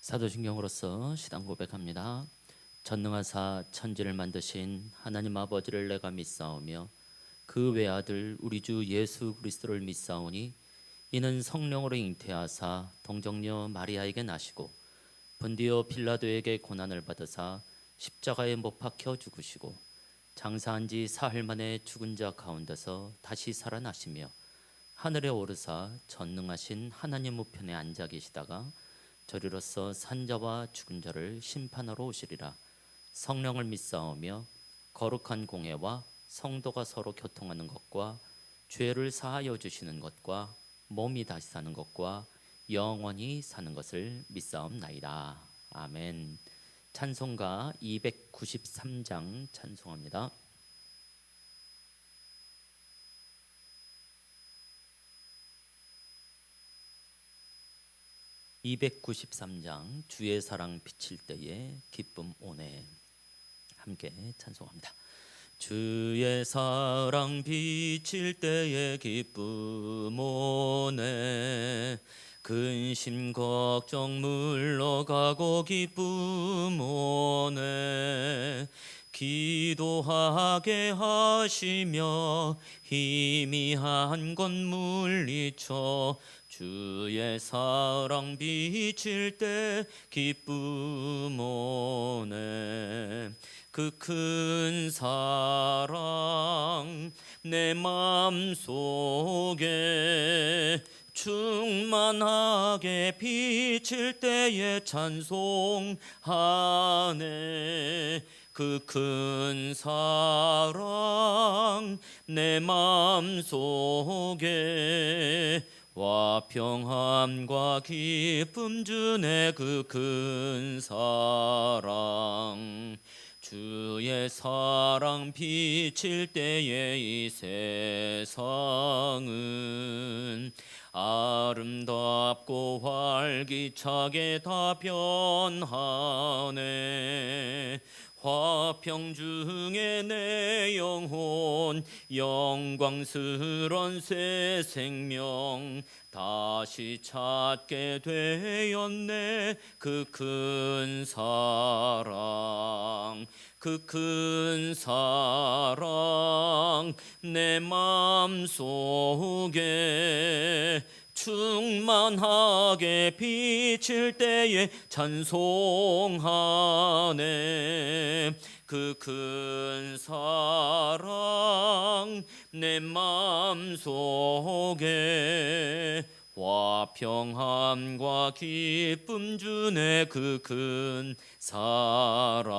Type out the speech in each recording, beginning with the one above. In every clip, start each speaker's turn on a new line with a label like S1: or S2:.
S1: 사도신경으로서 시단 고백합니다. 전능하사 천지를 만드신 하나님 아버지를 내가 믿사오며 그 외아들 우리 주 예수 그리스도를 믿사오니 이는 성령으로 잉태하사 동정녀 마리아에게 나시고 본디오 빌라도에게 고난을 받으사 십자가에 못 박혀 죽으시고 장사한 지 사흘 만에 죽은 자 가운데서 다시 살아나시며 하늘에 오르사 전능하신 하나님 우편에 앉아 계시다가 저리로서 산자와 죽은 자를 심판하러 오시리라. 성령을 믿사오며 거룩한 공회와 성도가 서로 교통하는 것과 죄를 사하여 주시는 것과 몸이 다시 사는 것과 영원히 사는 것을 믿사옵나이다. 아멘. 찬송가 293장 찬송합니다. 293장 주의 사랑 비칠 때에 기쁨 오네. 함께 찬송합니다. 주의 사랑 비칠 때에 기쁨 오네. 근심 걱정 물러가고 기쁨 오네. 기도하게 하시며 희미한 것 물리쳐 주의 사랑 비칠 때 기쁨 오네. 그 큰 사랑 내 맘속에 충만하게 비칠 때에 찬송하네. 그 큰 사랑 내 맘속에 화평함과 기쁨 주네. 그 큰 사랑 주의 사랑 비칠 때에 이 세상은 아름답고 활기차게 다 변하네. 화평 중에 내 영혼 영광스런 새 생명 다시 찾게 되었네. 그 큰 사랑 그 큰 사랑 내 맘속에 충만하게 비칠 때에 찬송하네. 그 큰 사랑 내 맘속에 화평함과 기쁨 주네. 그 큰 사랑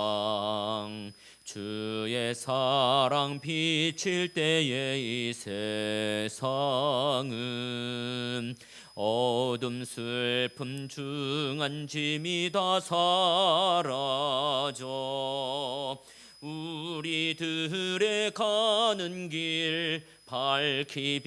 S1: 주의 사랑 비칠 때에 이 세상은 어둠 슬픔 중한 짐이 다 사라져 우리들의 가는 길 밝히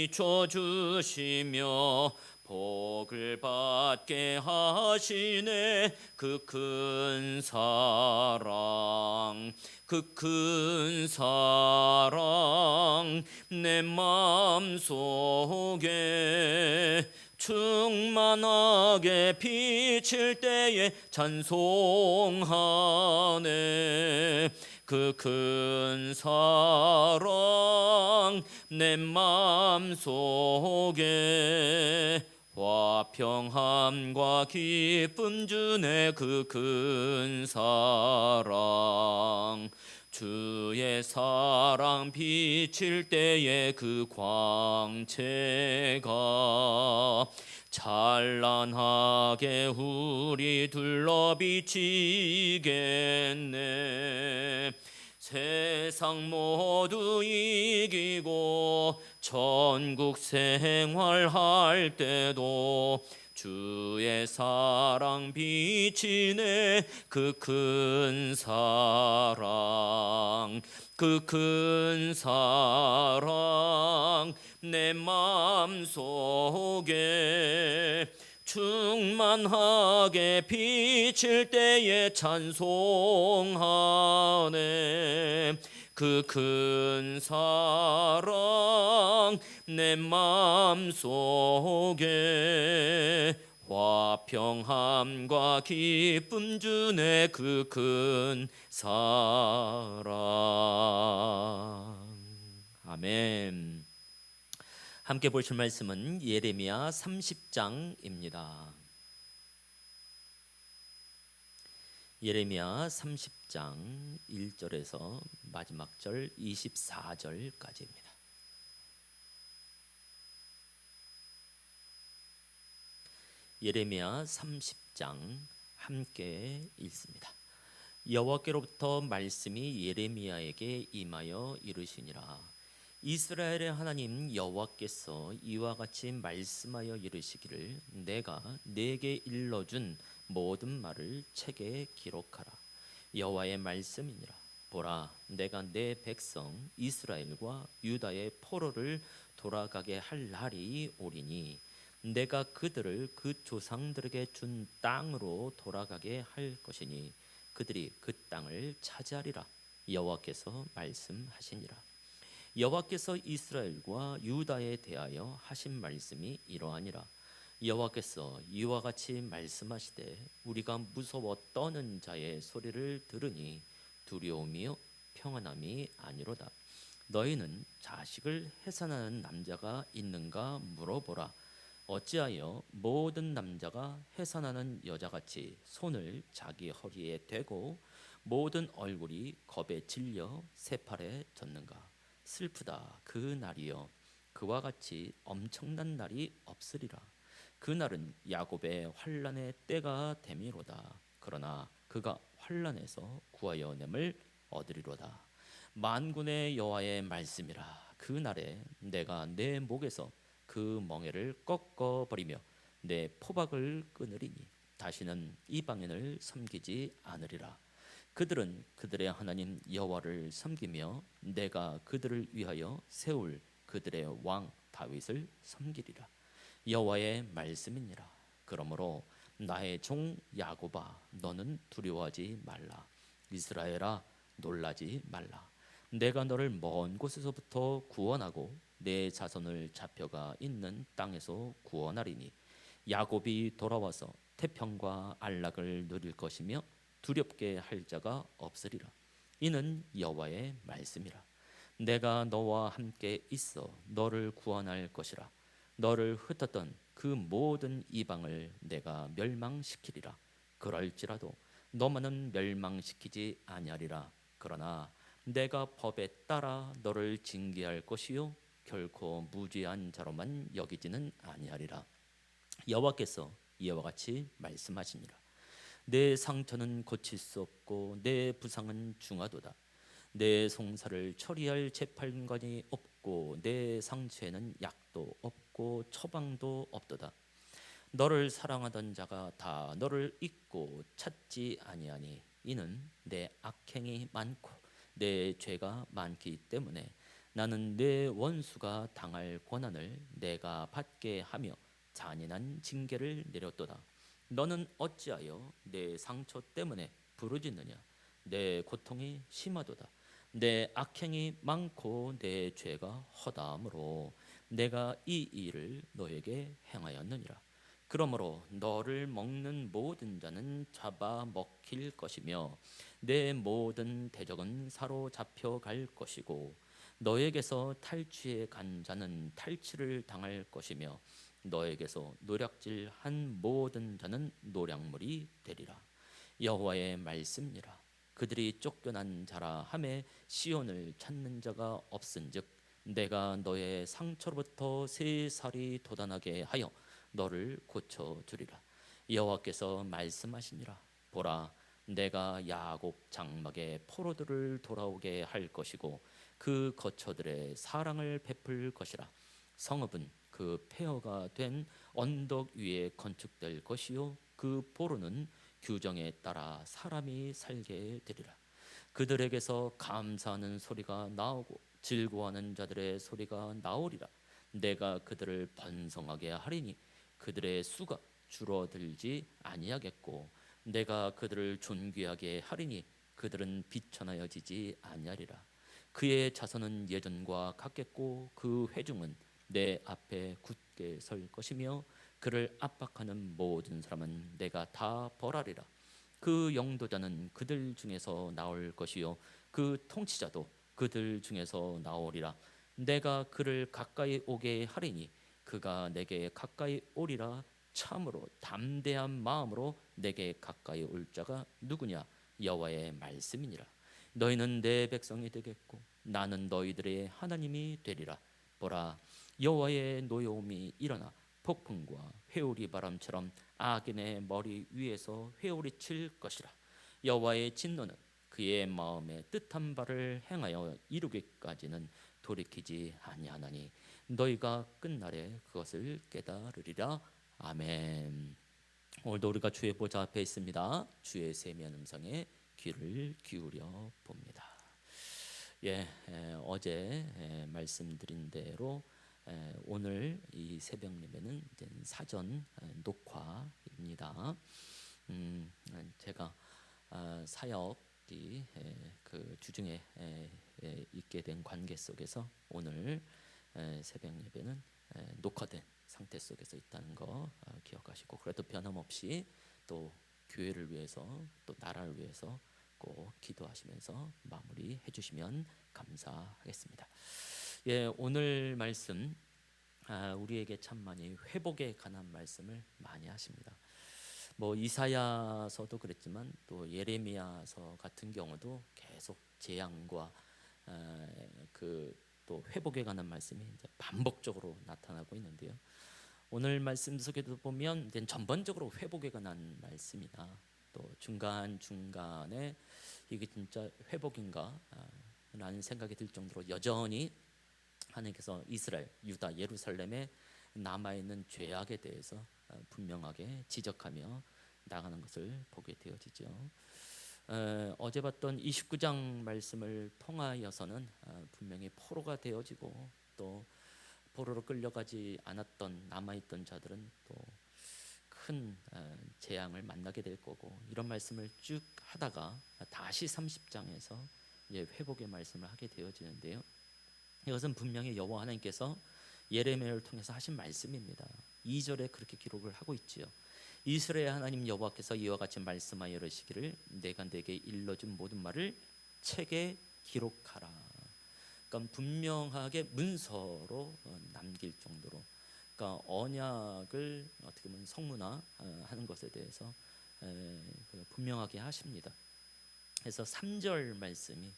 S1: 비춰주시며 복을 받게 하시네. 그 큰 사랑 그 큰 사랑 내 맘속에 충만하게 비칠 때에 찬송하네. 그 큰 사랑 내 맘속에 화평함과 기쁨 주네. 그 큰 사랑 주의 사랑 비칠 때에 그 광채가 찬란하게 우리 둘러 비치겠네. 세상 모두 이기고 천국 생활할 때도 주의 사랑 비치네. 그 큰 사랑 그 큰 사랑 내 맘속에 충만하게 비칠 때에 찬송하네. 그 큰 사랑 내 맘속에 화평함과 기쁨 주네 그 큰 사랑. 아멘. 함께 보실 말씀은 예레미야 30장입니다. 예레미야 30장 1절에서 마지막 절 24절까지입니다. 예레미야 30장 함께 읽습니다. 여호와께로부터 말씀이 예레미야에게 임하여 이르시니라. 이스라엘의 하나님 여호와께서 이와 같이 말씀하여 이르시기를 내가 네게 일러준 모든 말을 책에 기록하라. 여호와의 말씀이니라. 보라, 내가 내 백성 이스라엘과 유다의 포로를 돌아가게 할 날이 오리니 내가 그들을 그 조상들에게 준 땅으로 돌아가게 할 것이니 그들이 그 땅을 차지하리라. 여호와께서 말씀하시니라. 여호와께서 이스라엘과 유다에 대하여 하신 말씀이 이러하니라. 여호와께서 이와 같이 말씀하시되 우리가 무서워 떠는 자의 소리를 들으니 두려움이요 평안함이 아니로다. 너희는 자식을 해산하는 남자가 있는가 물어보라. 어찌하여 모든 남자가 해산하는 여자같이 손을 자기 허리에 대고 모든 얼굴이 겁에 질려 새팔에 젖는가? 슬프다 그 날이여. 그와 같이 엄청난 날이 없으리라. 그 날은 야곱의 환난의 때가 됨이로다. 그러나 그가 환난에서 구하여 냄을 얻으리로다. 만군의 여호와의 말씀이라. 그 날에 내가 내 목에서 그 멍에를 꺾어 버리며 내 포박을 끊으리니 다시는 이방인을 섬기지 않으리라. 그들은 그들의 하나님 여호와를 섬기며 내가 그들을 위하여 세울 그들의 왕 다윗을 섬기리라. 여호와의 말씀이니라. 그러므로 나의 종 야곱아 너는 두려워하지 말라. 이스라엘아 놀라지 말라. 내가 너를 먼 곳에서부터 구원하고 내 자손을 잡혀가 있는 땅에서 구원하리니 야곱이 돌아와서 태평과 안락을 누릴 것이며 두렵게 할 자가 없으리라. 이는 여호와의 말씀이라. 내가 너와 함께 있어 너를 구원할 것이라. 너를 흩었던 그 모든 이방을 내가 멸망시키리라. 그럴지라도 너만은 멸망시키지 아니하리라. 그러나 내가 법에 따라 너를 징계할 것이요 결코 무죄한 자로만 여기지는 아니하리라. 여호와께서 이와 같이 말씀하시니라. 내 상처는 고칠 수 없고 내 부상은 중하도다. 내 송사를 처리할 재판관이 없고 내 상처에는 약도 없고 처방도 없도다. 너를 사랑하던 자가 다 너를 잊고 찾지 아니하니 이는 내 악행이 많고 내 죄가 많기 때문에 나는 내 원수가 당할 권한을 내가 받게 하며 잔인한 징계를 내렸도다. 너는 어찌하여 내 상처 때문에 부르짖느냐? 내 고통이 심하도다. 내 악행이 많고 내 죄가 허다함으로 내가 이 일을 너에게 행하였느니라. 그러므로 너를 먹는 모든 자는 잡아 먹힐 것이며 내 모든 대적은 사로잡혀 갈 것이고 너에게서 탈취해 간 자는 탈취를 당할 것이며 너에게서 노략질한 모든 자는 노략물이 되리라. 여호와의 말씀이라. 그들이 쫓겨난 자라 하매 시온을 찾는 자가 없은즉 내가 너의 상처로부터 새 살이 돋아나게 하여 너를 고쳐 주리라. 여호와께서 말씀하시니라. 보라, 내가 야곱 장막의 포로들을 돌아오게 할 것이고 그 거처들의 사랑을 베풀 것이라. 성읍은 그 폐허가 된 언덕 위에 건축될 것이요 그 보루는 규정에 따라 사람이 살게 되리라. 그들에게서 감사하는 소리가 나오고 즐거워하는 자들의 소리가 나오리라. 내가 그들을 번성하게 하리니 그들의 수가 줄어들지 아니하겠고 내가 그들을 존귀하게 하리니 그들은 비천하여지지 아니하리라. 그의 자손은 예전과 같겠고 그 회중은 내 앞에 굳게 설 것이며 그를 압박하는 모든 사람은 내가 다 벌하리라. 그 영도자는 그들 중에서 나올 것이요 그 통치자도 그들 중에서 나오리라. 내가 그를 가까이 오게 하리니 그가 내게 가까이 오리라. 참으로 담대한 마음으로 내게 가까이 올 자가 누구냐? 여호와의 말씀이니라. 너희는 내 백성이 되겠고 나는 너희들의 하나님이 되리라. 보라, 여호와의 노여움이 일어나 폭풍과 회오리 바람처럼 악인의 머리 위에서 회오리 칠 것이라. 여호와의 진노는 그의 마음에 뜻한 바를 행하여 이루기까지는 돌이키지 아니하나니 너희가 끝날에 그것을 깨달으리라. 아멘. 오늘도 우리가 주의 보좌 앞에 있습니다. 주의 세미한 음성에 귀를 기울여 봅니다. 어제 말씀드린 대로 오늘 이 새벽 예배는 사전 녹화입니다. 제가 사역이 그 주중에 있게 된 관계 속에서 오늘 새벽 예배는 녹화된 상태 속에서 있다는 거 기억하시고, 그래도 변함없이 또 교회를 위해서 또 나라를 위해서 꼭 기도하시면서 마무리해 주시면 감사하겠습니다. 오늘 말씀 우리에게 참 많이 회복에 관한 말씀을 많이 하십니다. 뭐 이사야서도 그랬지만 또 예레미야서 같은 경우도 계속 재앙과 또 회복에 관한 말씀이 이제 반복적으로 나타나고 있는데요. 오늘 말씀 속에도 보면 이제 전반적으로 회복에 관한 말씀이다. 또 중간 중간에 이게 진짜 회복인가 라는 생각이 들 정도로 여전히 하나님께서 이스라엘, 유다, 예루살렘에 남아있는 죄악에 대해서 분명하게 지적하며 나가는 것을 보게 되어지죠. 어제 봤던 29장 말씀을 통하여서는 분명히 포로가 되어지고 또 포로로 끌려가지 않았던 남아있던 자들은 또 큰 재앙을 만나게 될 거고, 이런 말씀을 쭉 하다가 다시 30장에서 이제 회복의 말씀을 하게 되어지는데요. 이것은 분명히 여호와 하나님께서 예레미야를 통해서 하신 말씀입니다. 2절에 그렇게 기록을 하고 있지요. 이스라엘 하나님 여호와께서 이와 같이 말씀하여 이르시기를 내가 내게 일러준 모든 말을 책에 기록하라. 그러니까 분명하게 문서로 남길 정도로, 그러니까 언약을 어떻게 보면 성문화하는 것에 대해서 분명하게 하십니다. 그래서 3절 말씀이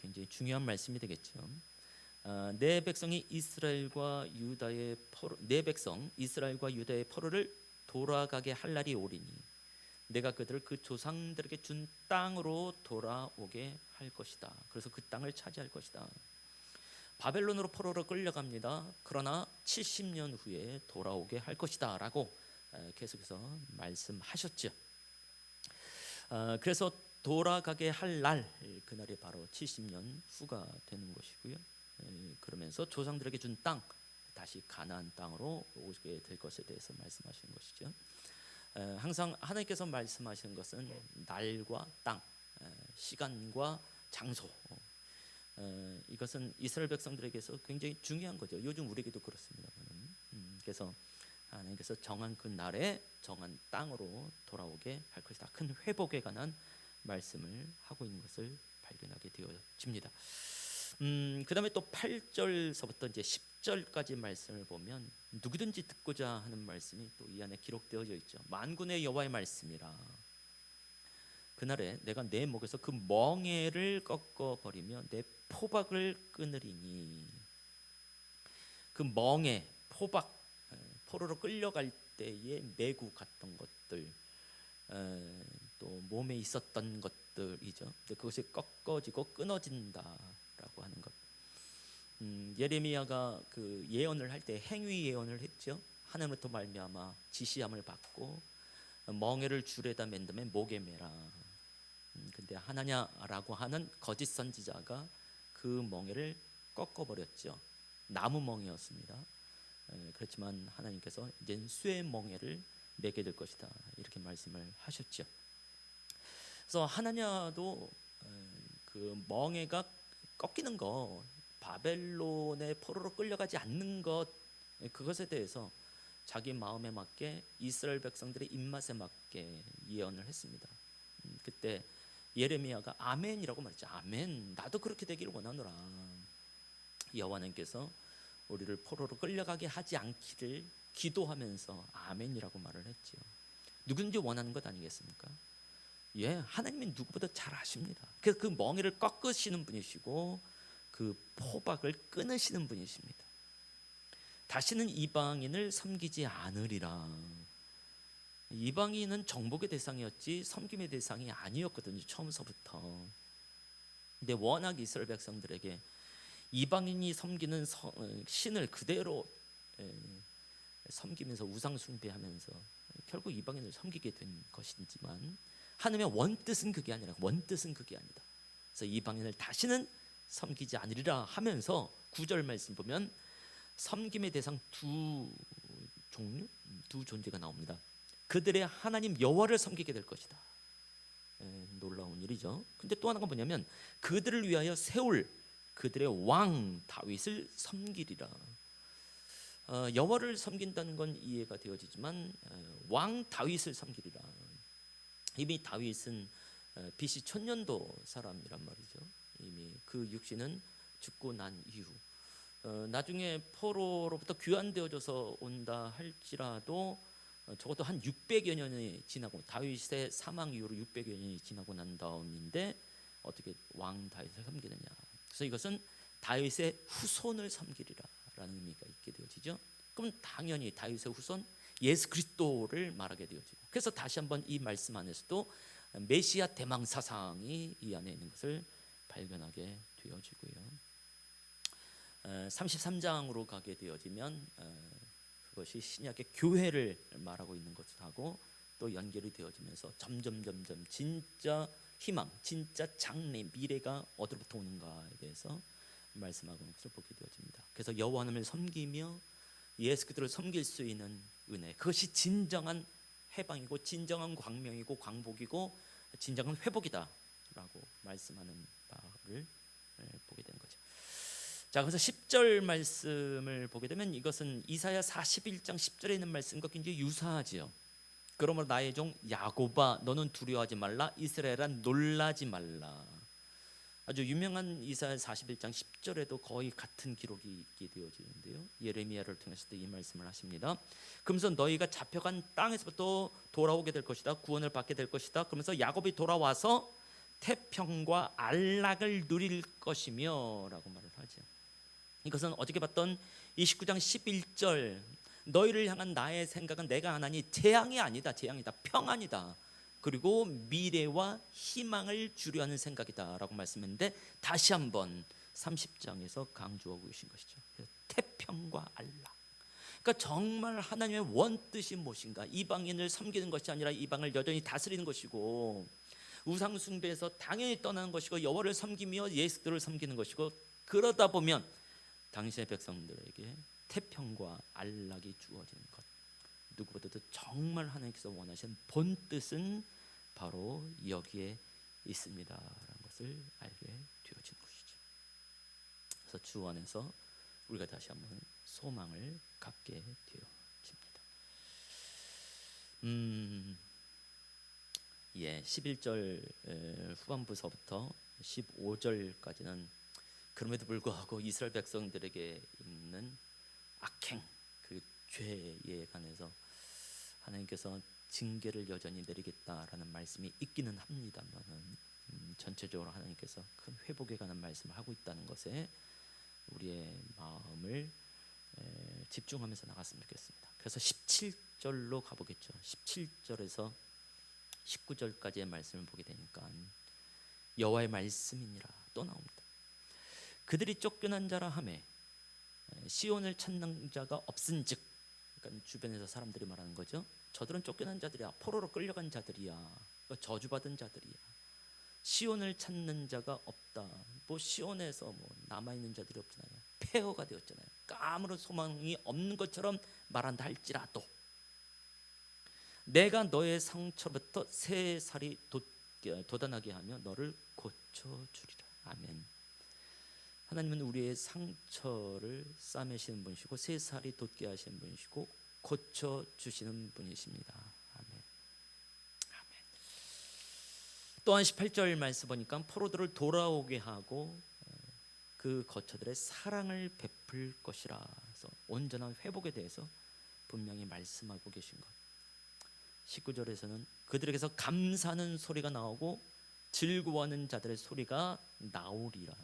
S1: 굉장히 중요한 말씀이 되겠죠. 내 백성이 이스라엘과 유다의 포로, 내 백성 이스라엘과 유다의 포로를 돌아가게 할 날이 오리니 내가 그들을 그 조상들에게 준 땅으로 돌아오게 할 것이다. 그래서 그 땅을 차지할 것이다. 바벨론으로 포로로 끌려갑니다. 그러나 70년 후에 돌아오게 할 것이다 라고 계속해서 말씀하셨죠. 그래서 돌아가게 할 날, 그날이 바로 70년 후가 되는 것이고요. 그러면서 조상들에게 준 땅, 다시 가나안 땅으로 오게 될 것에 대해서 말씀하시는 것이죠. 항상 하나님께서 말씀하시는 것은 날과 땅, 시간과 장소, 이것은 이스라엘 백성들에게서 굉장히 중요한 거죠. 요즘 우리에게도 그렇습니다. 그래서 하나님께서 정한 그 날에 정한 땅으로 돌아오게 할 것이다. 큰 회복에 관한 말씀을 하고 있는 것을 발견하게 되어집니다. 그 다음에 또 8절서부터 이제 10절까지 말씀을 보면 누구든지 듣고자 하는 말씀이 또 이 안에 기록되어져 있죠. 만군의 여호와의 말씀이라. 그날에 내가 내 목에서 그 멍에를 꺾어버리며 내 포박을 끊으리니. 그 멍에, 포박, 포로로 끌려갈 때에 메고 갔던 것들, 또 몸에 있었던 것들이죠. 그것이 꺾어지고 끊어진다라고 하는 것. 예레미야가 그 예언을 할 때 행위 예언을 했죠. 하나님으로부터 말미암아 지시함을 받고 멍에를 줄에다 맨 다음에 목에 매라. 근데 하나냐라고 하는 거짓 선지자가 그 멍에를 꺾어버렸죠. 나무 멍이었습니다. 그렇지만 하나님께서 이제 쇠 멍에를 매게 될 것이다 이렇게 말씀을 하셨죠. 그래서 하나냐도 그 멍에가 꺾이는 것, 바벨론의 포로로 끌려가지 않는 것, 그것에 대해서 자기 마음에 맞게 이스라엘 백성들의 입맛에 맞게 예언을 했습니다. 그때 예레미야가 아멘이라고 말했죠. 아멘. 나도 그렇게 되기를 원하노라. 여호와 하나님께서 우리를 포로로 끌려가게 하지 않기를 기도하면서 아멘이라고 말을 했지요. 누군지 원하는 것 아니겠습니까? 예, 하나님이 누구보다 잘 아십니다. 그래서 그 멍에를 꺾으시는 분이시고 그 포박을 끊으시는 분이십니다. 다시는 이방인을 섬기지 않으리라. 이방인은 정복의 대상이었지 섬김의 대상이 아니었거든요, 처음서부터. 근데 워낙 이스라엘 백성들에게 이방인이 섬기는 신을 그대로 섬기면서 우상 숭배하면서 결국 이방인을 섬기게 된 것이지만, 하나님의 원뜻은 그게 아니라, 원뜻은 그게 아니다. 그래서 이방인을 다시는 섬기지 않으리라 하면서 9절 말씀 보면 섬김의 대상 두 종류, 두 존재가 나옵니다. 그들의 하나님 여호와를 섬기게 될 것이다. 놀라운 일이죠. 근데 또 하나가 뭐냐면 그들을 위하여 세울 그들의 왕 다윗을 섬기리라. 여호와를 섬긴다는 건 이해가 되어지지만 왕 다윗을 섬기리라. 이미 다윗은 BC 1000년도 사람이란 말이죠. 이미 그 육신은 죽고 난 이후 나중에 포로로부터 귀환되어져서 온다 할지라도 적어도 한 600여 년이 지나고, 다윗의 사망 이후로 600여 년이 지나고 난 다음인데 어떻게 왕 다윗을 섬기느냐. 그래서 이것은 다윗의 후손을 섬기리라라는 의미가 있게 되어지죠. 그럼 당연히 다윗의 후손 예수 그리스도를 말하게 되어지고, 그래서 다시 한번 이 말씀 안에서도 메시아 대망 사상이 이 안에 있는 것을 발견하게 되어지고요. 33장으로 가게 되어지면 그것이 신약의 교회를 말하고 있는 것하고 또 연결이 되어지면서 점점 진짜 희망, 진짜 장래, 미래가 어디로부터 오는가에 대해서 말씀하고 있는 것을 보게 되어집니다. 그래서 여호와 하나님을 섬기며 예수 그리스도를 섬길 수 있는 은혜, 그것이 진정한 해방이고 진정한 광명이고 광복이고 진정한 회복이다라고 말씀하는 바를 보게 되는 거죠. 자, 그래서 10절 말씀을 보게 되면 이것은 이사야 41장 10절에 있는 말씀과 굉장히 유사하지요. 그러므로 나의 종 야곱아 너는 두려워하지 말라, 이스라엘아 놀라지 말라. 아주 유명한 이사야 41장 10절에도 거의 같은 기록이 있게 되어지는데요. 예레미야를 통해서도 이 말씀을 하십니다. 그러면서 너희가 잡혀간 땅에서부터 돌아오게 될 것이다, 구원을 받게 될 것이다. 그러면서 야곱이 돌아와서 태평과 안락을 누릴 것이며 라고 말을 하죠. 이것은 어저께 봤던 29장 11절 너희를 향한 나의 생각은 내가 하나니 재앙이 아니다, 재앙이다, 평안이다, 그리고 미래와 희망을 주려 하는 생각이다 라고 말씀했는데, 다시 한번 30장에서 강조하고 계신 것이죠. 태평과 안락. 그러니까 정말 하나님의 원뜻이 무엇인가, 이방인을 섬기는 것이 아니라 이방을 여전히 다스리는 것이고, 우상 숭배에서 당연히 떠나는 것이고, 여호와를 섬기며 예수들을 섬기는 것이고, 그러다 보면 당신의 백성들에게 태평과 안락이 주어지는 것, 누구보다도 정말 하나님께서 원하시는 본뜻은 바로 여기에 있습니다라는 것을 알게 되어진 것이죠. 그래서 주 안에서 우리가 다시 한번 소망을 갖게 되어집니다. 11절 후반부서부터 15절까지는 그럼에도 불구하고 이스라엘 백성들에게 있는 악행, 그 죄에 관해서 하나님께서 징계를 여전히 내리겠다라는 말씀이 있기는 합니다만은 전체적으로 하나님께서 큰 회복에 관한 말씀을 하고 있다는 것에 우리의 마음을 집중하면서 나갔으면 좋겠습니다. 그래서 17절로 가보겠죠. 17절에서 19절까지의 말씀을 보게 되니까 여호와의 말씀이니라 또 나옵니다. 그들이 쫓겨난 자라 하매 시온을 찾는 자가 없은즉, 그러니까 주변에서 사람들이 말하는 거죠. 저들은 쫓겨난 자들이야, 포로로 끌려간 자들이야, 저주받은 자들이야. 시온을 찾는 자가 없다. 뭐 시온에서 뭐 남아있는 자들이 없잖아요. 폐허가 되었잖아요. 아무런 소망이 없는 것처럼 말한다 할지라도 내가 너의 상처부터 새 살이 돋아나게 하며 너를 고쳐주리라. 아멘. 하나님은 우리의 상처를 싸매시는 분이시고 새 살이 돋게 하시는 분이시고 고쳐 주시는 분이십니다. 아멘. 아멘. 또한 18절 말씀 보니까 포로들을 돌아오게 하고 그 거처들의 사랑을 베풀 것이라. 그래서 온전한 회복에 대해서 분명히 말씀하고 계신 것. 19절에서는 그들에게서 감사하는 소리가 나오고 즐거워하는 자들의 소리가 나오리라.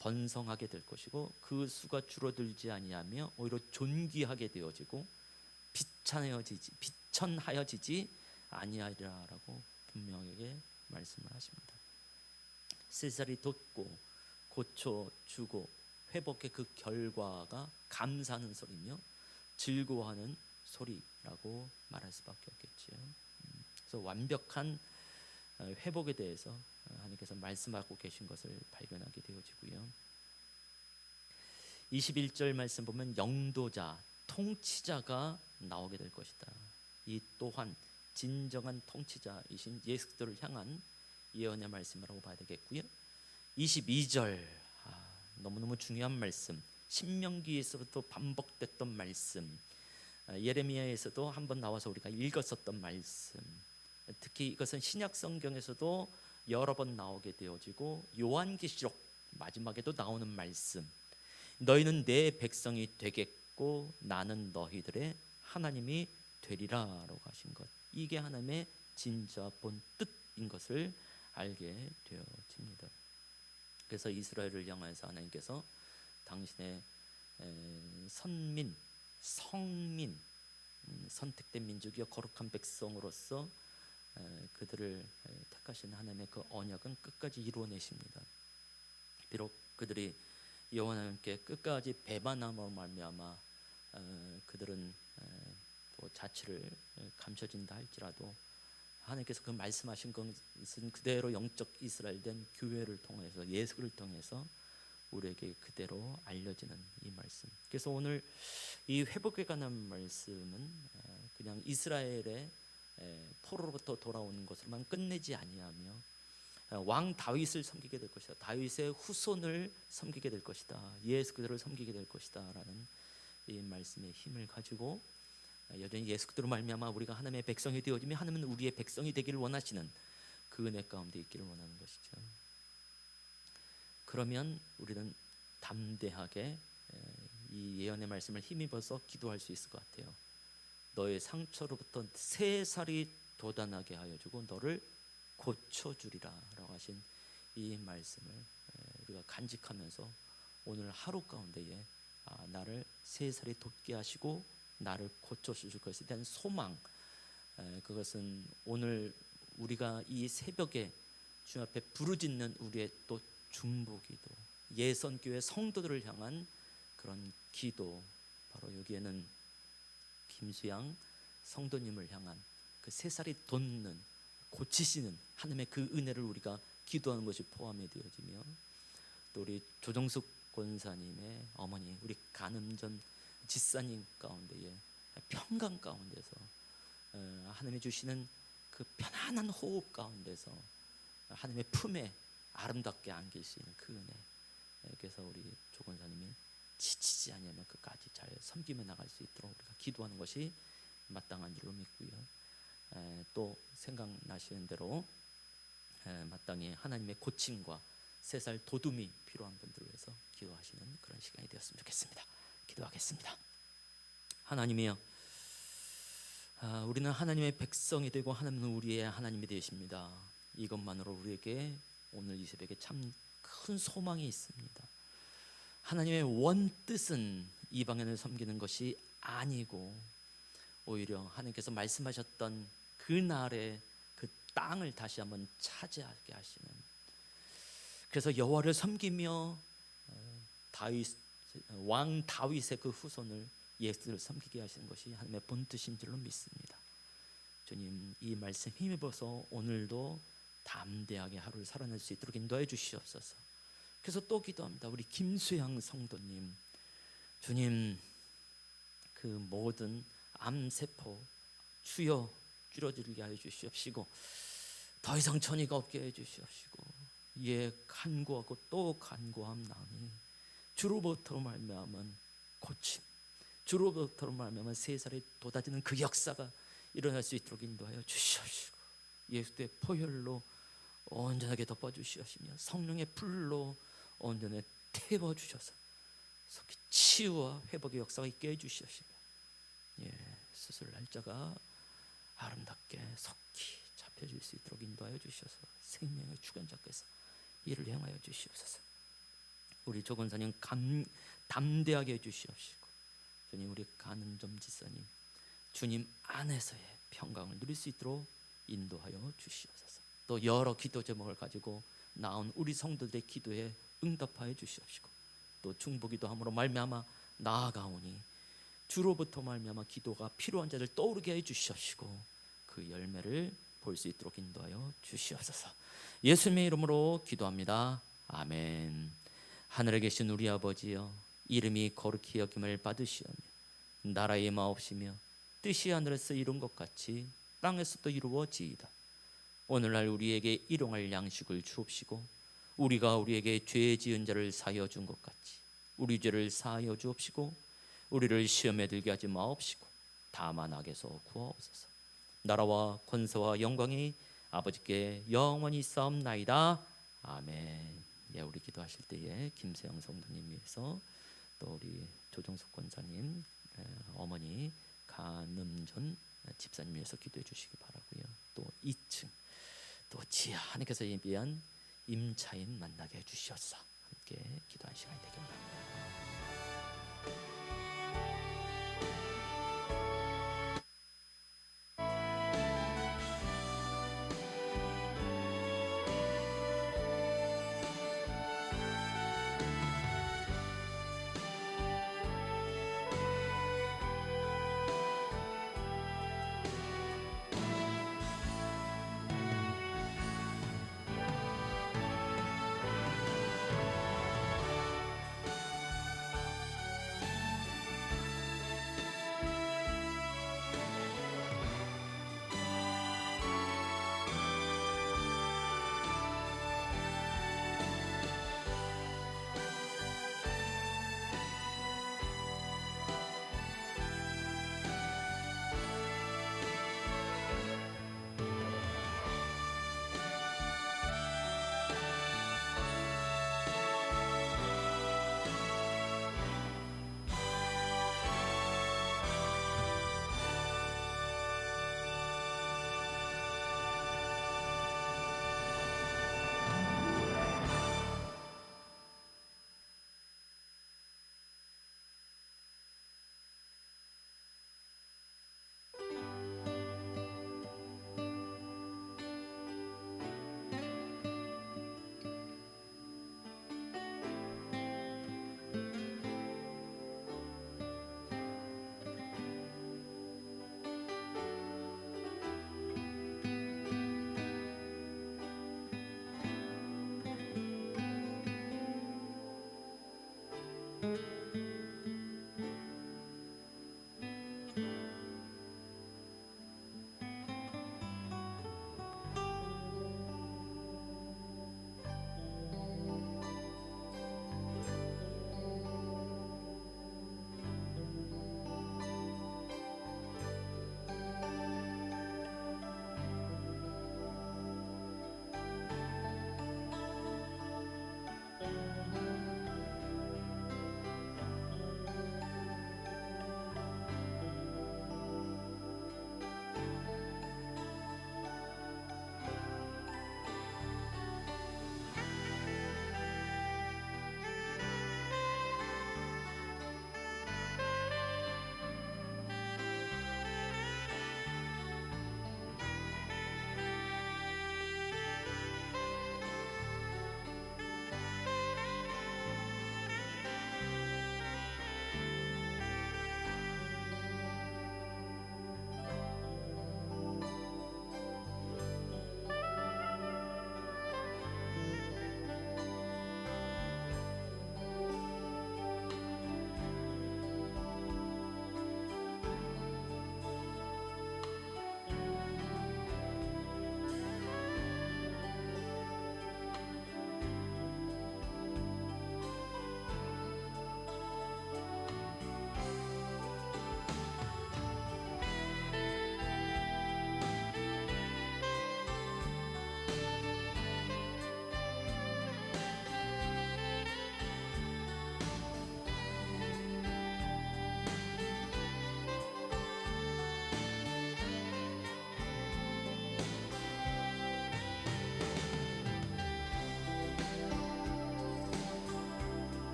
S1: 번성하게 될 것이고 그 수가 줄어들지 아니하며 오히려 존귀하게 되어지고 비천하여지지 아니하리라라고 분명하게 말씀을 하십니다. 세살이 돋고 고쳐주고 회복의 그 결과가 감사하는 소리며 즐거워하는 소리라고 말할 수밖에 없겠지요. 그래서 완벽한 회복에 대해서 하나님께서 말씀하고 계신 것을 발견하게 되어지고요. 21절 말씀 보면 영도자, 통치자가 나오게 될 것이다. 이 또한 진정한 통치자이신 예수 그리스도를 향한 예언의 말씀이라고 봐야 되겠고요. 22절 너무너무 중요한 말씀, 신명기에서부터 반복됐던 말씀, 예레미야에서도 한번 나와서 우리가 읽었었던 말씀, 특히 이것은 신약 성경에서도 여러 번 나오게 되어지고 요한계시록 마지막에도 나오는 말씀, 너희는 내 백성이 되겠고 나는 너희들의 하나님이 되리라라고 하신 것, 이게 하나님의 진짜 본 뜻인 것을 알게 되어집니다. 그래서 이스라엘을 향해서 하나님께서 당신의 선민, 성민, 선택된 민족이여 거룩한 백성으로서 그들을 택하신 하나님의 그 언약은 끝까지 이루어내십니다. 비록 그들이 여호와 하나님께 끝까지 배반함으로 말미암아 그들은 또 자취를 감춰진다 할지라도 하나님께서 그 말씀하신 것은 그대로 영적 이스라엘 된 교회를 통해서 예수를 통해서 우리에게 그대로 알려지는 이 말씀. 그래서 오늘 이 회복에 관한 말씀은 그냥 이스라엘의 포로로부터 돌아오는 것으로만 끝내지 아니하며 왕 다윗을 섬기게 될 것이다. 다윗의 후손을 섬기게 될 것이다. 예수 그리스도를 섬기게 될 것이다라는 이 말씀의 힘을 가지고 여전히 예수 그리스도로 말미암아 우리가 하나님의 백성이 되어지며 하나님은 우리의 백성이 되기를 원하시는 그 은혜 가운데 있기를 원하는 것이죠. 그러면 우리는 담대하게 이 예언의 말씀을 힘입어서 기도할 수 있을 것 같아요. 너의 상처로부터 새 살이 돋아나게 하여 주고 너를 고쳐주리라 라고 하신 이 말씀을 우리가 간직하면서 오늘 하루 가운데에 나를 새 살이 돋게 하시고 나를 고쳐주실 것에 대한 소망, 그것은 오늘 우리가 이 새벽에 주님 앞에 부르짖는 우리의 또 중보기도, 예선교회 성도들을 향한 그런 기도, 바로 여기에는 김수양 성도님을 향한 그 새 살이 돋는 고치시는 하나님의 그 은혜를 우리가 기도하는 것이 포함이 되어지며, 또 우리 조정숙 권사님의 어머니, 우리 간음전 지사님 가운데에 평강 가운데서 하나님이 주시는 그 편안한 호흡 가운데서 하나님의 품에 아름답게 안길 수 있는 그 은혜, 그래서 우리 조 권사님이 지치지 않으면 끝까지 잘 섬기며 나갈 수 있도록 우리가 기도하는 것이 마땅한 줄로 믿고요. 또 생각나시는 대로 마땅히 하나님의 고침과 새살 도둠이 필요한 분들을 위해서 기도하시는 그런 시간이 되었으면 좋겠습니다. 기도하겠습니다. 하나님이여, 우리는 하나님의 백성이 되고 하나님은 우리의 하나님이 되십니다. 이것만으로 우리에게 오늘 이 새벽에 참 큰 소망이 있습니다. 하나님의 원뜻은 이방인을 섬기는 것이 아니고 오히려 하나님께서 말씀하셨던 그날의 그 땅을 다시 한번 차지하게 하시는, 그래서 여호와를 섬기며 왕 다윗의 그 후손을 예수를 섬기게 하시는 것이 하나님의 본뜻인 줄로 믿습니다. 주님, 이 말씀 힘입어서 오늘도 담대하게 하루를 살아낼 수 있도록 인도해 주시옵소서. 그래서 또 기도합니다. 우리 김수양 성도님, 주님, 그 모든 암세포 주여 줄어들게 하여 주시옵시고 더 이상 전이가 없게 해 주시옵시고, 예, 간구하고 또 간구함나니 주로부터 말미암은 고침, 주로부터 말하면 세 살에 돋아지는 그 역사가 일어날 수 있도록 인도하여 주시옵시고, 예수의 보혈로 온전하게 덮어주시옵시며 성령의 불로 온전히 태워주셔서 속히 치유와 회복의 역사가 있게 해주시옵시며, 수술 날짜가 아름답게 속히 잡혀질 수 있도록 인도하여 주셔서 생명의 주관자께서 이를 행하여 주시옵소서. 우리 조건사님 담대하게 해주시옵시고, 주님 우리 가는점 지사님 주님 안에서의 평강을 누릴 수 있도록 인도하여 주시옵소서. 또 여러 기도 제목을 가지고 나온 우리 성도들의 기도에 응답하여 주시옵시고, 또 중보기도함으로 말미암아 나아가오니 주로부터 말미암아 기도가 필요한 자를 떠오르게 해 주시옵시고, 그 열매를 볼 수 있도록 인도하여 주시옵소서. 예수님의 이름으로 기도합니다. 아멘. 하늘에 계신 우리 아버지여, 이름이 거룩히 여김을 받으시오며 나라의 마옵시며 뜻이 하늘에서 이룬 것 같이 땅에서도 이루어지이다. 오늘날 우리에게 일용할 양식을 주옵시고, 우리가 우리에게 죄 지은 자를 사하여 준 것 같이 우리 죄를 사하여 주옵시고, 우리를 시험에 들게 하지 마옵시고 다만 악에서 구하옵소서. 나라와 권세와 영광이 아버지께 영원히 있사옵나이다. 아멘. 우리 기도하실 때에 김세영 성도님 위해서, 또 우리 조정석 권사님, 어머니 간음전 집사님 위해서 기도해 주시기 바라고요. 또 2층 또 지하 하나님께서 예비한 임차인 만나게 해주시옵소서. 함께 기도한 시간이 되길 바랍니다.